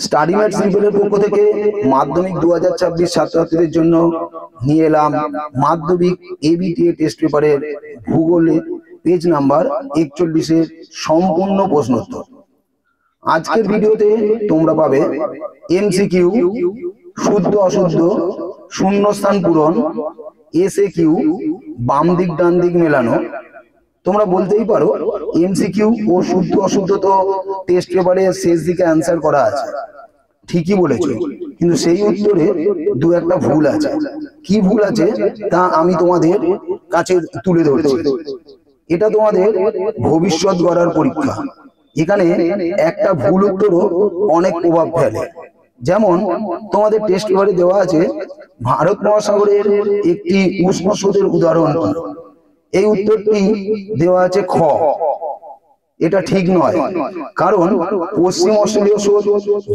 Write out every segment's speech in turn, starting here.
Study mat সিম্পলের পক্ষ থেকে মাধ্যমিক 2026 ছাত্রছাত্রীদের জন্য নিয়ে এলাম মাধ্যমিক এবিটিএ টেস্ট পেপারের ভূগোলে পেজ নাম্বার 41 এর সম্পূর্ণ প্রশ্নোত্তর। আজকের ভিডিওতে তোমরা পাবে এমসিকিউ, শুদ্ধ অশুদ্ধ, শূন্যস্থান পূরণ, এসএকিউ, বাম দিক ডান দিক মেলানো। তোমরা বলতেই পারো এমসিকিউ ও শুদ্ধ অশুদ্ধ তো টেস্ট পেপারে শেষ দিকে অ্যান্সার করা আছে, ঠিকই বলেছো, কিন্তু সেই উত্তরে দু একটা ভুল আছে। কি ভুল আছে তা আমি তোমাদের কাছে তুলে ধরছি। এটা তোমাদের ভবিষ্যৎ গড়ার পরীক্ষা। এখানে একটা ভুল উত্তরও অনেক প্রভাব ফেলে। যেমন তোমাদের টেস্ট পেপারে দেওয়া আছে ভারত মহাসাগরের একটি উষ্ণ স্রোতের উদাহরণ কি? এই উত্তরটি দেওয়া আছে খ। এটা ঠিক নয়, কারণ পশ্চিম অস্ট্রেলীয় স্রোত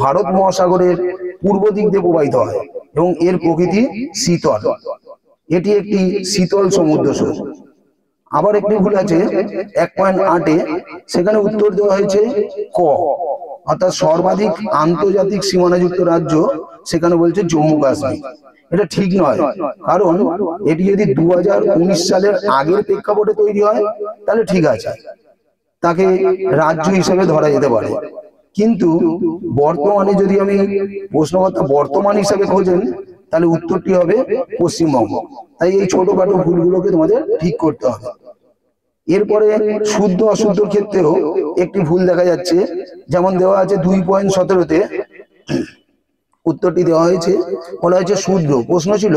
ভারত মহাসাগরের পূর্ব দিক দিয়ে প্রবাহিত হয় এবং এর প্রকৃতি শীতল। এটি একটি শীতল সমুদ্র স্রোত। আবার একটি ভুল আছে 1.8-এ, সেখানে উত্তর দেওয়া হয়েছে ক, অর্থাৎ সর্বাধিক আন্তর্জাতিক সীমানাযুক্ত রাজ্য সেখানে বলছে জম্মু কাশ্মীর। এটা ঠিক নয়, কারণ এটি যদি 2019 সালের আগের প্রেক্ষাপটে তৈরি হয় তাহলে ঠিক আছে, তাকে রাজ্য হিসেবে ধরা যেতে পারে। কিন্তু বর্তমানে যদি আমি প্রশ্নকর্তা বর্তমান হিসাবে খোঁজেন তাহলে উত্তরটি হবে পশ্চিমবঙ্গ। তাই এই ছোটখাটো ভুলগুলোকে তোমাদের ঠিক করতে হবে। এরপরে শুদ্ধ অশুদ্ধর ক্ষেত্রেও একটি ভুল দেখা যাচ্ছে। যেমন দেওয়া আছে 2.17-তে উত্তরটি দেওয়া হয়েছে, বলা হয়েছে শুদ্ধ। প্রশ্ন ছিল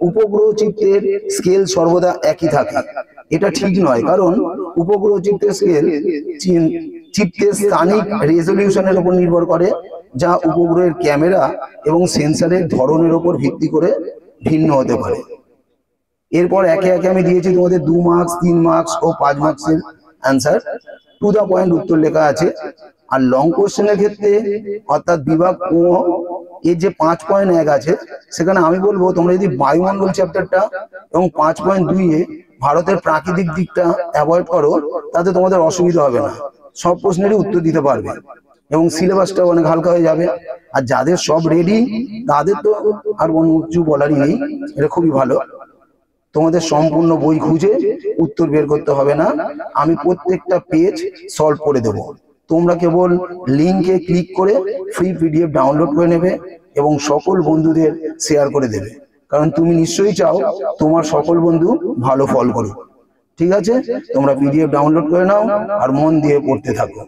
উপগ্রহ চিত্রের স্কেল সর্বদা একই থাকে। এটা ঠিক নয়, কারণ উপগ্রহ চিত্রের স্কেল চিত্রের স্থানিক রেজলিউশনের উপর নির্ভর করে, যা উপগ্রহের ক্যামেরা এবং সেন্সরের ধরনের উপর ভিত্তি করে ভিন্ন হতে পারে। এরপর একে একে আমি দিয়েছি তোমাদের 2 মার্কস, 3 মার্কস ও 5 মার্কসের অ্যান্সার। টু দা পয়েন্ট উত্তর লেখা আছে। আর লং কোশ্চেনের ক্ষেত্রে অর্থাৎ বিভাগ ও এর যে 5.1 আছে, সেখানে আমি বলবো তোমরা যদি বায়ুমণ্ডল চ্যাপ্টারটা এবং 5.2-এ ভারতের প্রাকৃতিক দিকটা অ্যাভয়েড করো তাতে তোমাদের অসুবিধা হবে না, সব প্রশ্নেরই উত্তর দিতে পারবে এবং সিলেবাসটা অনেক হালকা হয়ে যাবে। আর যাদের সব রেডি তাদের তো আর অন্য কিছু বলারই নেই, এটা খুবই ভালো। তোমাদের সম্পূর্ণ বই খুঁজে উত্তর বের করতে হবে না, আমি প্রত্যেকটা পেজ সলভ করে দেব। তোমরা কেবল লিঙ্কে ক্লিক করে ফ্রি পিডিএফ ডাউনলোড করে নেবে এবং সকল বন্ধুদের শেয়ার করে দেবে, কারণ তুমি নিশ্চয়ই চাও তোমার সকল বন্ধু ভালো ফল করুক। ঠিক আছে, তোমরা পিডিএফ ডাউনলোড করে নাও আর মন দিয়ে পড়তে থাকো।